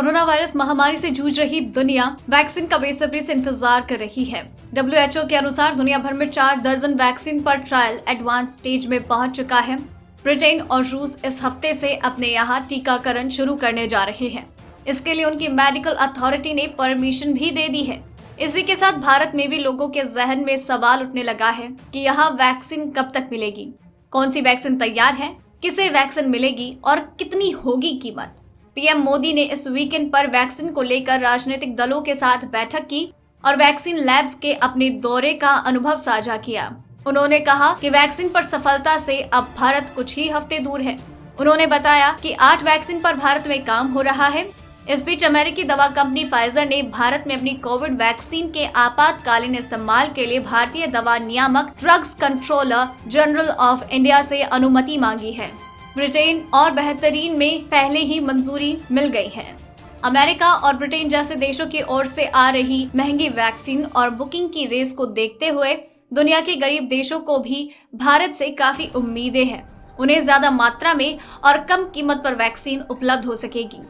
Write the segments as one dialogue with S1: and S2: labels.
S1: Corona virus महामारी से जूझ रही दुनिया वैक्सीन का बेसब्री से इंतजार कर रही है। WHO के अनुसार दुनिया भर में 4 दर्जन वैक्सीन पर ट्रायल एडवांस स्टेज में पहुंच चुका है। ब्रिटेन और रूस इस हफ्ते से अपने यहाँ टीकाकरण शुरू करने जा रहे हैं। इसके लिए उनकी मेडिकल अथॉरिटी ने परमिशन भी दे दी है। इसी के साथ भारत में भी लोगों के जहन में सवाल उठने लगा है कि यहाँ वैक्सीन कब तक मिलेगी, कौन सी वैक्सीन तैयार है, किसे वैक्सीन मिलेगी और कितनी होगी कीमत। पीएम मोदी ने इस वीकेंड पर वैक्सीन को लेकर राजनीतिक दलों के साथ बैठक की और वैक्सीन लैब्स के अपने दौरे का अनुभव साझा किया। उन्होंने कहा कि वैक्सीन पर सफलता से अब भारत कुछ ही हफ्ते दूर है। उन्होंने बताया कि 8 वैक्सीन पर भारत में काम हो रहा है। इस बीच अमेरिकी दवा कंपनी फाइजर ने भारत में अपनी कोविड वैक्सीन के आपातकालीन इस्तेमाल के लिए भारतीय दवा नियामक drugs controller general of India से अनुमति मांगी है। ब्रिटेन और बेहतरीन में पहले ही मंजूरी मिल गई है। अमेरिका और ब्रिटेन जैसे देशों की ओर से आ रही महंगी वैक्सीन और बुकिंग की रेस को देखते हुए दुनिया के गरीब देशों को भी भारत से काफी उम्मीदें हैं। उन्हें ज्यादा मात्रा में और कम कीमत पर वैक्सीन उपलब्ध हो सकेगी।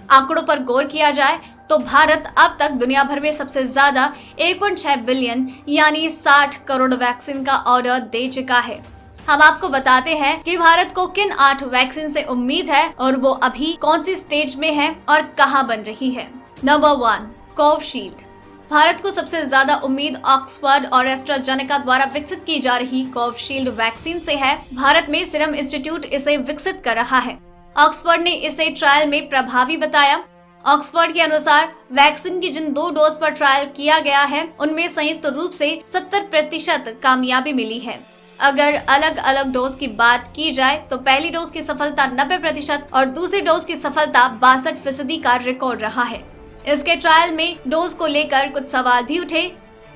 S1: आंकड़ों पर गौर किया जाए तो भारत अब तक दुनिया भर में सबसे ज्यादा 1.6 बिलियन यानी 60 करोड़ वैक्सीन का ऑर्डर दे चुका है। हम आपको बताते हैं कि भारत को किन 8 वैक्सीन से उम्मीद है और वो अभी कौन सी स्टेज में है और कहां बन रही है। Number 1, Covishield. भारत को सबसे ज्यादा उम्मीद ऑक्सफोर्ड और एस्ट्राजेनेका द्वारा विकसित की जा रही कोविशील्ड वैक्सीन से है। भारत में सीरम इंस्टीट्यूट इसे विकसित कर रहा है। ऑक्सफोर्ड ने इसे ट्रायल में प्रभावी बताया। ऑक्सफोर्ड के अनुसार वैक्सीन की जिन 2 डोज पर ट्रायल किया गया है उनमें संयुक्त रूप से 70% कामयाबी मिली है। अगर अलग अलग डोज की बात की जाए तो पहली डोज की सफलता 90% और दूसरी डोज की सफलता 62% का रिकॉर्ड रहा है। इसके ट्रायल में डोज को लेकर कुछ सवाल भी उठे,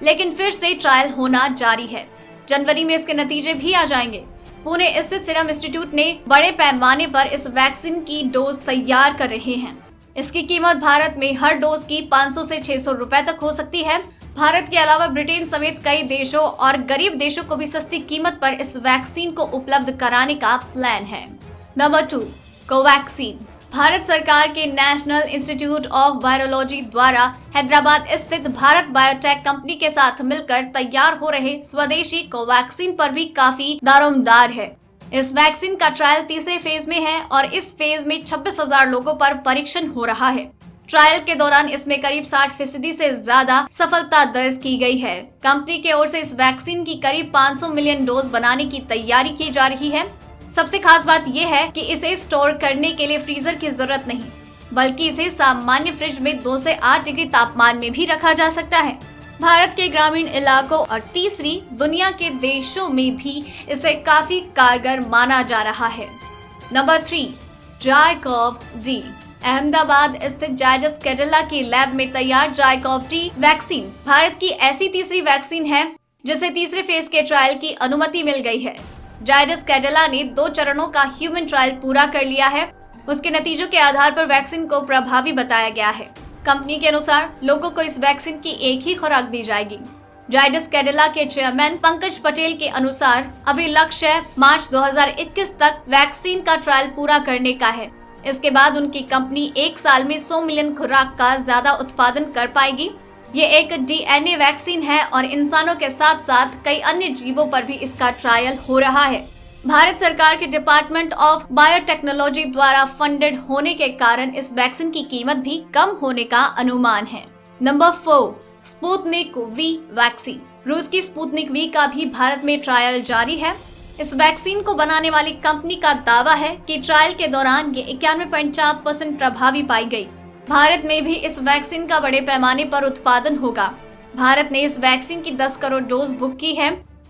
S1: लेकिन फिर से ट्रायल होना जारी है। जनवरी में इसके नतीजे भी आ जाएंगे। पुणे स्थित सीरम इंस्टीट्यूट ने बड़े पैमाने पर इस वैक्सीन की डोज तैयार कर रहे हैं। इसकी कीमत भारत में हर डोज की 500 से 600 रुपए तक हो सकती है। भारत के अलावा ब्रिटेन समेत कई देशों और गरीब देशों को भी सस्ती कीमत पर इस वैक्सीन को उपलब्ध कराने का प्लान है। Number 2, Covaxin. भारत सरकार के नेशनल इंस्टीट्यूट ऑफ वायरोलॉजी द्वारा हैदराबाद स्थित भारत बायोटेक कंपनी के साथ मिलकर तैयार हो रहे स्वदेशी कोवैक्सीन पर भी काफी दारोमदार है। इस वैक्सीन का ट्रायल तीसरे फेज में है और इस फेज में 26,000 लोगों पर परीक्षण हो रहा है। ट्रायल के दौरान इसमें करीब 60% से ज्यादा सफलता दर्ज की गई है। कंपनी की ओर से इस वैक्सीन की करीब 500 मिलियन डोज बनाने की तैयारी की जा रही है। सबसे खास बात यह है कि इसे स्टोर करने के लिए फ्रीजर की जरूरत नहीं, बल्कि इसे सामान्य फ्रिज में 2 से 8 डिग्री तापमान में भी रखा जा सकता है। भारत के ग्रामीण इलाकों और तीसरी दुनिया के देशों में भी इसे काफी कारगर माना जा रहा है। नंबर 3, जायकोव-डी। अहमदाबाद स्थित जायडस कैडिला की लैब में तैयार जायकोव-डी वैक्सीन भारत की ऐसी तीसरी वैक्सीन है जिसे तीसरे फेज के ट्रायल की अनुमति मिल गई है। जायडस कैडिला ने 2 चरणों का ह्यूमन ट्रायल पूरा कर लिया है। उसके नतीजों के आधार पर वैक्सीन को प्रभावी बताया गया है। कंपनी के अनुसार लोगों को इस वैक्सीन की एक ही खुराक दी जाएगी। जायडस कैडिला के चेयरमैन पंकज पटेल के अनुसार अभी लक्ष्य मार्च 2021 तक वैक्सीन का ट्रायल पूरा करने का है। इसके बाद उनकी कंपनी 1 साल में 100 मिलियन खुराक का ज्यादा उत्पादन कर पाएगी। ये एक DNA वैक्सीन है और इंसानों के साथ साथ कई अन्य जीवों पर भी इसका ट्रायल हो रहा है। भारत सरकार के डिपार्टमेंट ऑफ बायोटेक्नोलॉजी द्वारा फंडेड होने के कारण इस वैक्सीन की कीमत भी कम होने का अनुमान है। Number 4, Sputnik V vaccine. रूस की स्पुतनिक वी का भी भारत में ट्रायल जारी है। इस वैक्सीन को बनाने वाली कंपनी का दावा है कि ट्रायल के दौरान ये 91.4% प्रभावी पाई गई। भारत में भी इस वैक्सीन का बड़े पैमाने पर उत्पादन होगा। भारत ने इस वैक्सीन की 10 करोड़ डोज बुक की है।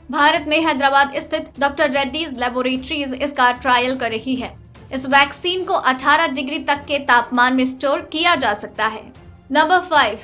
S1: भारत में हैदराबाद स्थित डॉक्टर रेड्डीज लेबोरेटरीज इसका ट्रायल कर रही है। इस वैक्सीन को 18 डिग्री तक के तापमान में स्टोर किया जा सकता है। नंबर 5,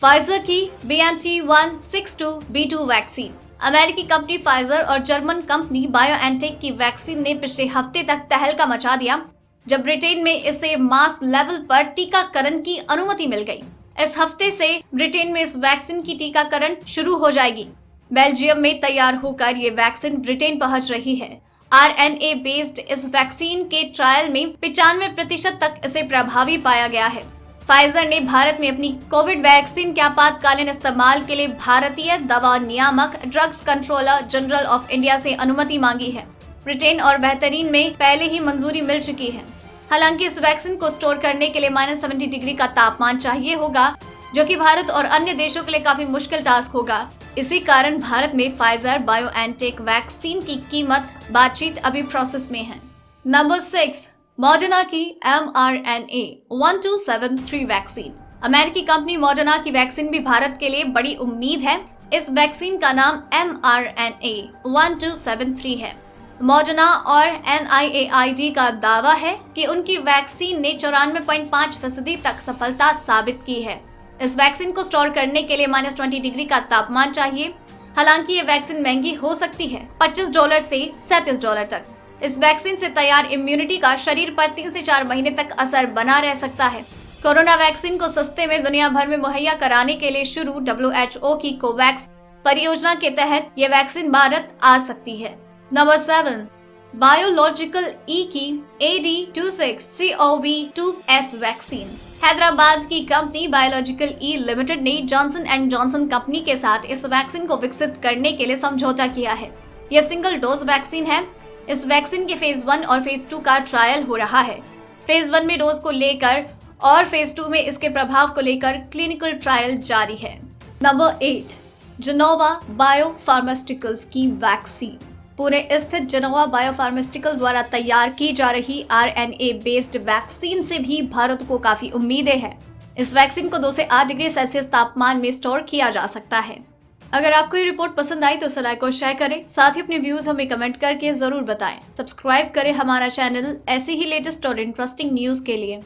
S1: फाइजर की BNT162b2 वैक्सीन। अमेरिकी कंपनी फाइजर और जर्मन कंपनी बायोएनटेक की वैक्सीन ने पिछले हफ्ते तक तहलका मचा दिया जब ब्रिटेन में इसे मास लेवल पर टीकाकरण की अनुमति मिल गई। इस हफ्ते से ब्रिटेन में इस वैक्सीन की टीकाकरण शुरू हो जाएगी। बेल्जियम में तैयार होकर ये वैक्सीन ब्रिटेन पहुंच रही है। RNA बेस्ड इस वैक्सीन के ट्रायल में 95% तक इसे प्रभावी पाया गया है। फाइजर ने भारत में अपनी कोविड वैक्सीन के आपातकालीन इस्तेमाल के लिए भारतीय दवा नियामक drugs controller general of India से अनुमति मांगी है। ब्रिटेन और बहरीन में पहले ही मंजूरी मिल चुकी है। हालांकि इस वैक्सीन को स्टोर करने के लिए -70 डिग्री का तापमान चाहिए होगा, जो कि भारत और अन्य देशों के लिए काफी मुश्किल टास्क होगा। इसी कारण भारत में फाइजर बायोएनटेक वैक्सीन की कीमत बातचीत अभी प्रोसेस में है। नंबर 6, मॉडर्ना की mRNA 1273 वैक्सीन। अमेरिकी कंपनी मॉडर्ना की वैक्सीन भी भारत के लिए बड़ी उम्मीद है। इस वैक्सीन का नाम mRNA 1273 है। मॉडर्ना और NIAID का दावा है कि उनकी वैक्सीन ने 94.5% तक सफलता साबित की है। इस वैक्सीन को स्टोर करने के लिए -20 डिग्री का तापमान चाहिए। हालांकि ये वैक्सीन महंगी हो सकती है, $25 से $37 तक। इस वैक्सीन से तैयार इम्यूनिटी का शरीर पर 3 से 4 महीने तक असर बना रह सकता है। कोरोना वैक्सीन को सस्ते में दुनिया भर में मुहैया कराने के लिए शुरू WHO की कोवैक्स परियोजना के तहत ये वैक्सीन भारत आ सकती है। नंबर 7, बायोलॉजिकल ई की AD26CoV2S वैक्सीन। हैदराबाद की कंपनी बायोलॉजिकल ई लिमिटेड ने जॉनसन एंड जॉनसन कंपनी के साथ इस वैक्सीन को विकसित करने के लिए समझौता किया है। यह सिंगल डोज वैक्सीन है। इस वैक्सीन के फेज 1 और फेज 2 का ट्रायल हो रहा है। फेज 1 में डोज को लेकर और फेज 2 में इसके प्रभाव को लेकर क्लिनिकल ट्रायल जारी है। नंबर 8, जेनोवा बायोफार्मास्यूटिकल्स की वैक्सीन। पुणे स्थित जेनोवा बायोफार्मास्यूटिकल द्वारा तैयार की जा रही RNA बेस्ड वैक्सीन से भी भारत को काफी उम्मीदें हैं। इस वैक्सीन को 2 से 8 डिग्री सेल्सियस तापमान में स्टोर किया जा सकता है। अगर आपको ये रिपोर्ट पसंद आई तो इसे लाइक और शेयर करें। साथ ही अपने व्यूज हमें कमेंट करके जरूर बताएं। सब्सक्राइब करें हमारा चैनल ऐसी ही लेटेस्ट और इंटरेस्टिंग न्यूज के लिए।